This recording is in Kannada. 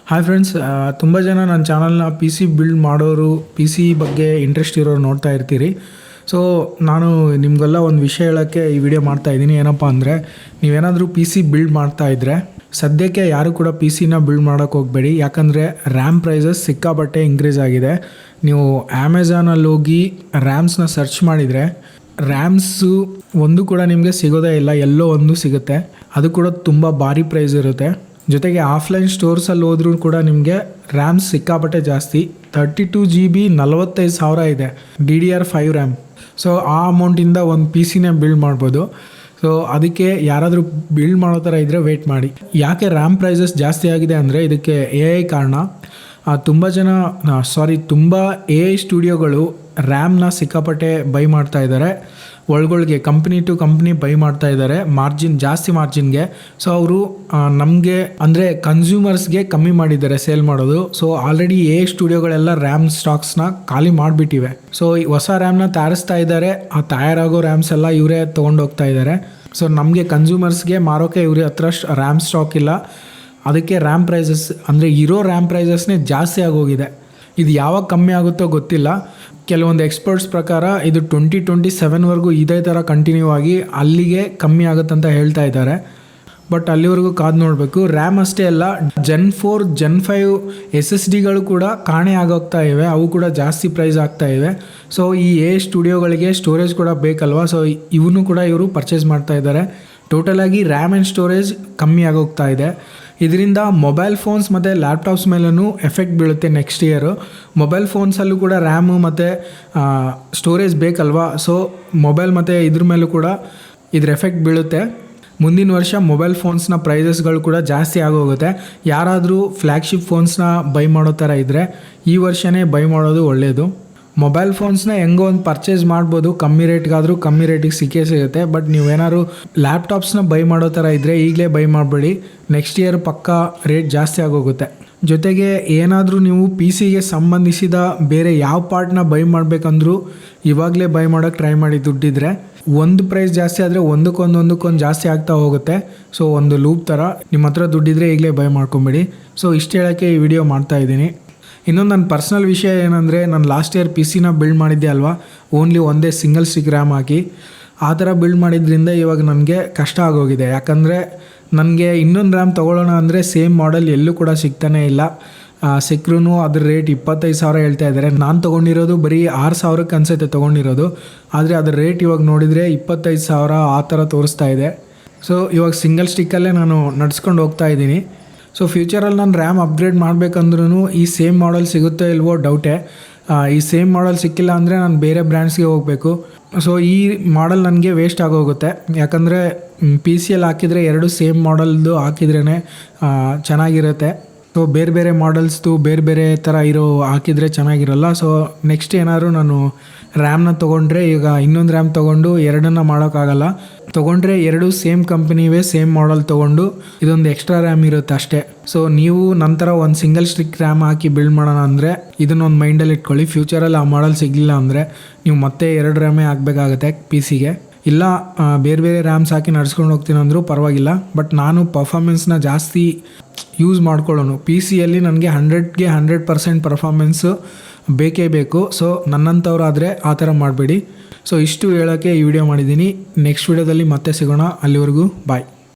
ಹಾಯ್ ಫ್ರೆಂಡ್ಸ್, ತುಂಬ ಜನ ನನ್ನ ಚಾನಲ್ನ ಪಿ ಸಿ ಬಿಲ್ಡ್ ಮಾಡೋರು, ಪಿ ಸಿ ಬಗ್ಗೆ ಇಂಟ್ರೆಸ್ಟ್ ಇರೋರು ನೋಡ್ತಾ ಇರ್ತೀರಿ. ಸೊ ನಾನು ನಿಮಗೆಲ್ಲ ಒಂದು ವಿಷಯ ಹೇಳೋಕ್ಕೆ ಈ ವಿಡಿಯೋ ಮಾಡ್ತಾಯಿದ್ದೀನಿ. ಏನಪ್ಪ ಅಂದರೆ, ನೀವೇನಾದರೂ ಪಿ ಸಿ ಬಿಲ್ಡ್ ಮಾಡ್ತಾಯಿದ್ರೆ ಸದ್ಯಕ್ಕೆ ಯಾರು ಕೂಡ ಪಿ ಸಿನ ಬಿಲ್ಡ್ ಮಾಡೋಕ್ಕೆ ಹೋಗಬೇಡಿ. ಯಾಕಂದರೆ ರ್ಯಾಮ್ ಪ್ರೈಸಸ್ ಸಿಕ್ಕಾಪಟ್ಟೆ ಇನ್ಕ್ರೀಸ್ ಆಗಿದೆ. ನೀವು ಅಮೆಝಾನಲ್ಲಿ ಹೋಗಿ ರ್ಯಾಮ್ಸ್ನ ಸರ್ಚ್ ಮಾಡಿದರೆ ರ್ಯಾಮ್ಸು ಒಂದು ಕೂಡ ನಿಮಗೆ ಸಿಗೋದೇ ಇಲ್ಲ, ಎಲ್ಲೋ ಒಂದು ಸಿಗುತ್ತೆ. ಅದು ಕೂಡ ತುಂಬ ಭಾರಿ ಪ್ರೈಸ್ ಇರುತ್ತೆ. ಜೊತೆಗೆ ಆಫ್ಲೈನ್ ಸ್ಟೋರ್ಸಲ್ಲಿ ಹೋದ್ರೂ ಕೂಡ ನಿಮಗೆ ರ್ಯಾಮ್ಸ್ ಸಿಕ್ಕಾಪಟ್ಟೆ ಜಾಸ್ತಿ. 32 GB 45,000 ಇದೆ DDR5 ರ್ಯಾಮ್. ಸೊ ಆ ಅಮೌಂಟಿಂದ ಒಂದು ಪಿ ಸಿನೇ ಬಿಲ್ಡ್ ಮಾಡ್ಬೋದು. ಸೊ ಅದಕ್ಕೆ ಯಾರಾದರೂ ಬಿಲ್ಡ್ ಮಾಡೋ ಥರ ಇದ್ದರೆ ವೆಯ್ಟ್ ಮಾಡಿ. ಯಾಕೆ ರ್ಯಾಮ್ ಪ್ರೈಸಸ್ ಜಾಸ್ತಿ ಆಗಿದೆ ಅಂದರೆ ಇದಕ್ಕೆ AI ಕಾರಣ. ತುಂಬ AI ಸ್ಟುಡಿಯೋಗಳು ರ್ಯಾಮ್ನ ಸಿಕ್ಕಾಪಟ್ಟೆ ಬೈ ಮಾಡ್ತಾ ಇದ್ದಾರೆ. ಒಳಗೊಳಗೆ ಕಂಪ್ನಿ ಟು ಕಂಪ್ನಿ ಬೈ ಮಾಡ್ತಾ ಇದ್ದಾರೆ ಜಾಸ್ತಿ ಮಾರ್ಜಿನ್ಗೆ. ಸೊ ಅವರು ನಮಗೆ ಅಂದರೆ ಕನ್ಸ್ಯೂಮರ್ಸ್ಗೆ ಕಮ್ಮಿ ಮಾಡಿದ್ದಾರೆ ಸೇಲ್ ಮಾಡೋದು. ಸೊ ಆಲ್ರೆಡಿ AI ಸ್ಟುಡಿಯೋಗಳೆಲ್ಲ ರ್ಯಾಮ್ ಸ್ಟಾಕ್ಸ್ನ ಖಾಲಿ ಮಾಡಿಬಿಟ್ಟಿವೆ. ಸೊ ಹೊಸ ರ್ಯಾಮ್ನ ತಯಾರಿಸ್ತಾ ಇದ್ದಾರೆ. ಆ ತಯಾರಾಗೋ ರ್ಯಾಮ್ಸ್ ಎಲ್ಲ ಇವರೇ ತೊಗೊಂಡೋಗ್ತಾ ಇದ್ದಾರೆ. ಸೊ ನಮಗೆ ಕನ್ಸ್ಯೂಮರ್ಸ್ಗೆ ಮಾರೋಕ್ಕೆ ಇವ್ರ ಹತ್ರ ರ್ಯಾಮ್ ಸ್ಟಾಕ್ ಇಲ್ಲ. ಅದಕ್ಕೆ ರ್ಯಾಮ್ ಪ್ರೈಸಸ್ ಅಂದರೆ ಇರೋ ರ್ಯಾಮ್ ಪ್ರೈಸಸ್ನೇ ಜಾಸ್ತಿ ಆಗೋಗಿದೆ. ಇದು ಯಾವಾಗ ಕಮ್ಮಿ ಆಗುತ್ತೋ ಗೊತ್ತಿಲ್ಲ. ಕೆಲವೊಂದು ಎಕ್ಸ್ಪರ್ಟ್ಸ್ ಪ್ರಕಾರ ಇದು 2027ವರೆಗೂ ಇದೇ ಥರ ಕಂಟಿನ್ಯೂ ಆಗಿ ಅಲ್ಲಿಗೆ ಕಮ್ಮಿ ಆಗುತ್ತಂತ ಹೇಳ್ತಾ ಇದ್ದಾರೆ. ಬಟ್ ಅಲ್ಲಿವರೆಗೂ ಕಾದು ನೋಡಬೇಕು. ರ್ಯಾಮ್ ಅಷ್ಟೇ ಅಲ್ಲ, Gen 4 Gen 5 SSDಗಳು ಕೂಡ ಕಾಣೆ ಆಗೋಗ್ತಾ ಇವೆ. ಅವು ಕೂಡ ಜಾಸ್ತಿ ಪ್ರೈಸ್ ಆಗ್ತಾ ಇವೆ. ಸೊ ಈ AI ಸ್ಟುಡಿಯೋಗಳಿಗೆ ಸ್ಟೋರೇಜ್ ಕೂಡ ಬೇಕಲ್ವಾ. ಸೊ ಇವನು ಕೂಡ ಇವರು ಪರ್ಚೇಸ್ ಮಾಡ್ತಾ ಇದ್ದಾರೆ. ಟೋಟಲಾಗಿ ರ್ಯಾಮ್ ಆ್ಯಂಡ್ ಸ್ಟೋರೇಜ್ ಕಮ್ಮಿ ಆಗೋಗ್ತಾ ಇದೆ. ಇದರಿಂದ ಮೊಬೈಲ್ ಫೋನ್ಸ್ ಮತ್ತು ಲ್ಯಾಪ್ಟಾಪ್ಸ್ ಮೇಲೂ ಎಫೆಕ್ಟ್ ಬೀಳುತ್ತೆ ನೆಕ್ಸ್ಟ್ ಇಯರು. ಮೊಬೈಲ್ ಫೋನ್ಸಲ್ಲೂ ಕೂಡ ರ್ಯಾಮು ಮತ್ತು ಸ್ಟೋರೇಜ್ ಬೇಕಲ್ವಾ. ಸೊ ಮೊಬೈಲ್ ಮತ್ತು ಇದ್ರ ಮೇಲೂ ಕೂಡ ಇದ್ರ ಎಫೆಕ್ಟ್ ಬೀಳುತ್ತೆ. ಮುಂದಿನ ವರ್ಷ ಮೊಬೈಲ್ ಫೋನ್ಸ್ನ ಪ್ರೈಸಸ್ಗಳು ಕೂಡ ಜಾಸ್ತಿ ಆಗೋಗುತ್ತೆ. ಯಾರಾದರೂ ಫ್ಲ್ಯಾಗ್ಶಿಪ್ ಫೋನ್ಸ್ನ ಬೈ ಮಾಡೋ ಥರ ಇದ್ದರೆ ಈ ವರ್ಷವೇ ಬೈ ಮಾಡೋದು ಒಳ್ಳೆಯದು. ಮೊಬೈಲ್ ಫೋನ್ಸ್ನ ಹೆಂಗೋ ಒಂದು ಪರ್ಚೇಸ್ ಮಾಡ್ಬೋದು, ಕಮ್ಮಿ ರೇಟ್ಗಾದರೂ ಕಮ್ಮಿ ರೇಟಿಗೆ ಸಿಗುತ್ತೆ. ಬಟ್ ನೀವೇನಾದ್ರು ಲ್ಯಾಪ್ಟಾಪ್ಸ್ನ ಬೈ ಮಾಡೋ ಥರ ಇದ್ದರೆ ಈಗಲೇ ಬೈ ಮಾಡಬೇಡಿ. ನೆಕ್ಸ್ಟ್ ಇಯರ್ ಪಕ್ಕಾ ರೇಟ್ ಜಾಸ್ತಿ ಆಗೋಗುತ್ತೆ. ಜೊತೆಗೆ ಏನಾದರೂ ನೀವು ಪಿ ಸಿಗೆ ಸಂಬಂಧಿಸಿದ ಬೇರೆ ಯಾವ ಪಾರ್ಟ್ನ ಬೈ ಮಾಡಬೇಕಂದ್ರೂ ಇವಾಗಲೇ ಬೈ ಮಾಡೋಕ್ಕೆ ಟ್ರೈ ಮಾಡಿ. ದುಡ್ಡಿದ್ರೆ ಒಂದು ಪ್ರೈಸ್ ಜಾಸ್ತಿ ಆದರೆ ಒಂದಕ್ಕೊಂದು ಜಾಸ್ತಿ ಆಗ್ತಾ ಹೋಗುತ್ತೆ. ಸೊ ಒಂದು ಲೂಪ್ ಥರ ನಿಮ್ಮ ಹತ್ರ ದುಡ್ಡಿದ್ರೆ ಈಗಲೇ ಬೈ ಮಾಡ್ಕೊಂಬಿಡಿ. ಸೊ ಇಷ್ಟು ಹೇಳೋಕ್ಕೆ ಈ ವಿಡಿಯೋ ಮಾಡ್ತಾಯಿದ್ದೀನಿ. ಇನ್ನೊಂದು ನನ್ನ ಪರ್ಸ್ನಲ್ ವಿಷಯ ಏನಂದರೆ, ನಾನು ಲಾಸ್ಟ್ ಇಯರ್ ಪಿ ಸಿನ ಬಿಲ್ಡ್ ಮಾಡಿದ್ದೆ ಅಲ್ವಾ, ಓನ್ಲಿ ಒಂದೇ ಸಿಂಗಲ್ ಸ್ಟಿಕ್ ರ್ಯಾಮ್ ಹಾಕಿ. ಆ ಥರ ಬಿಲ್ಡ್ ಮಾಡಿದ್ರಿಂದ ಇವಾಗ ನನಗೆ ಕಷ್ಟ ಆಗೋಗಿದೆ. ಯಾಕಂದರೆ ನನಗೆ ಇನ್ನೊಂದು ರ್ಯಾಮ್ ತೊಗೊಳ್ಳೋಣ ಅಂದರೆ ಸೇಮ್ ಮಾಡೆಲ್ ಎಲ್ಲೂ ಕೂಡ ಸಿಗ್ತಾನೇ ಇಲ್ಲ. ಸಿಕ್ಕರೂ ಅದ್ರ ರೇಟ್ 25,000 ಹೇಳ್ತಾ ಇದ್ದಾರೆ. ನಾನು ತೊಗೊಂಡಿರೋದು ಬರೀ 6,000ಕ್ಕೆ ಅನ್ಸುತ್ತೆ ತೊಗೊಂಡಿರೋದು. ಆದರೆ ಅದ್ರ ರೇಟ್ ಇವಾಗ ನೋಡಿದರೆ 25,000 ಆ ಥರ ತೋರಿಸ್ತಾ ಇದೆ. ಸೊ ಇವಾಗ ಸಿಂಗಲ್ ಸ್ಟಿಕ್ಕಲ್ಲೇ ನಾನು ನಡ್ಸ್ಕೊಂಡು ಹೋಗ್ತಾ ಇದ್ದೀನಿ. ಸೊ ಫ್ಯೂಚರಲ್ಲಿ ನಾನು ರ್ಯಾಮ್ ಅಪ್ಗ್ರೇಡ್ ಮಾಡಬೇಕಂದ್ರೂ ಈ ಸೇಮ್ ಮಾಡೆಲ್ ಸಿಗುತ್ತೋ ಇಲ್ವೋ ಡೌಟೇ. ಈ ಸೇಮ್ ಮಾಡೆಲ್ ಸಿಕ್ಕಿಲ್ಲ ಅಂದರೆ ನಾನು ಬೇರೆ ಬ್ರ್ಯಾಂಡ್ಸ್ಗೆ ಹೋಗಬೇಕು. ಸೊ ಈ ಮಾಡೆಲ್ ನನಗೆ ವೇಸ್ಟ್ ಆಗೋಗುತ್ತೆ. ಯಾಕಂದರೆ ಪಿ ಸಿಯಲ್ಲಿ ಹಾಕಿದರೆ ಎರಡು ಸೇಮ್ ಮಾಡೆಲ್ದು ಹಾಕಿದ್ರೇ ಚೆನ್ನಾಗಿರುತ್ತೆ. ಸೊ ಬೇರೆ ಬೇರೆ ಮಾಡೆಲ್ಸ್ದು ಬೇರೆ ಬೇರೆ ಥರ ಇರೋ ಹಾಕಿದರೆ ಚೆನ್ನಾಗಿರಲ್ಲ. ಸೊ ನೆಕ್ಸ್ಟ್ ಏನಾದರೂ ನಾನು ರ್ಯಾಮ್ನ ತೊಗೊಂಡ್ರೆ, ಈಗ ಇನ್ನೊಂದು ರ್ಯಾಮ್ ತೊಗೊಂಡು ಎರಡನ್ನು ಮಾಡೋಕ್ಕಾಗಲ್ಲ. ತೊಗೊಂಡ್ರೆ ಎರಡು ಸೇಮ್ ಕಂಪ್ನಿವೇ ಸೇಮ್ ಮಾಡೆಲ್ ತೊಗೊಂಡು ಇದೊಂದು ಎಕ್ಸ್ಟ್ರಾ ರ್ಯಾಮ್ ಇರುತ್ತೆ ಅಷ್ಟೇ. ಸೊ ನೀವು ನಂತರ ಒಂದು ಸಿಂಗಲ್ ಸ್ಟಿಕ್ ರ್ಯಾಮ್ ಹಾಕಿ ಬಿಲ್ಡ್ ಮಾಡೋಣ ಅಂದರೆ ಇದನ್ನೊಂದು ಮೈಂಡಲ್ಲಿ ಇಟ್ಕೊಳ್ಳಿ. ಫ್ಯೂಚರಲ್ಲಿ ಆ ಮಾಡೆಲ್ ಸಿಗಲಿಲ್ಲ ಅಂದರೆ ನೀವು ಮತ್ತೆ 2 ರ್ಯಾಮೇ ಹಾಕಬೇಕಾಗತ್ತೆ ಪಿ ಸಿಗೆ. ಇಲ್ಲ ಬೇರೆ ಬೇರೆ ರ್ಯಾಮ್ಸ್ ಹಾಕಿ ನಡ್ಸ್ಕೊಂಡು ಹೋಗ್ತೀನಿ ಅಂದರೂ ಪರವಾಗಿಲ್ಲ. ಬಟ್ ನಾನು ಪರ್ಫಾರ್ಮೆನ್ಸ್ನ ಜಾಸ್ತಿ ಯೂಸ್ ಮಾಡ್ಕೊಳ್ಳೋನು. ಪಿ ಸಿಯಲ್ಲಿ ನನಗೆ 100ಗೆ 100% ಪರ್ಫಾರ್ಮೆನ್ಸು ಬೇಕೇ ಬೇಕು. ಸೊ ನನ್ನಂಥವ್ರಾದರೆ ಆ ಥರ ಮಾಡಬೇಡಿ. ಸೊ ಇಷ್ಟು ಹೇಳೋಕ್ಕೆ ಈ ವಿಡಿಯೋ ಮಾಡಿದ್ದೀನಿ. ನೆಕ್ಸ್ಟ್ ವಿಡಿಯೋದಲ್ಲಿ ಮತ್ತೆ ಸಿಗೋಣ. ಅಲ್ಲಿವರೆಗೂ ಬಾಯ್.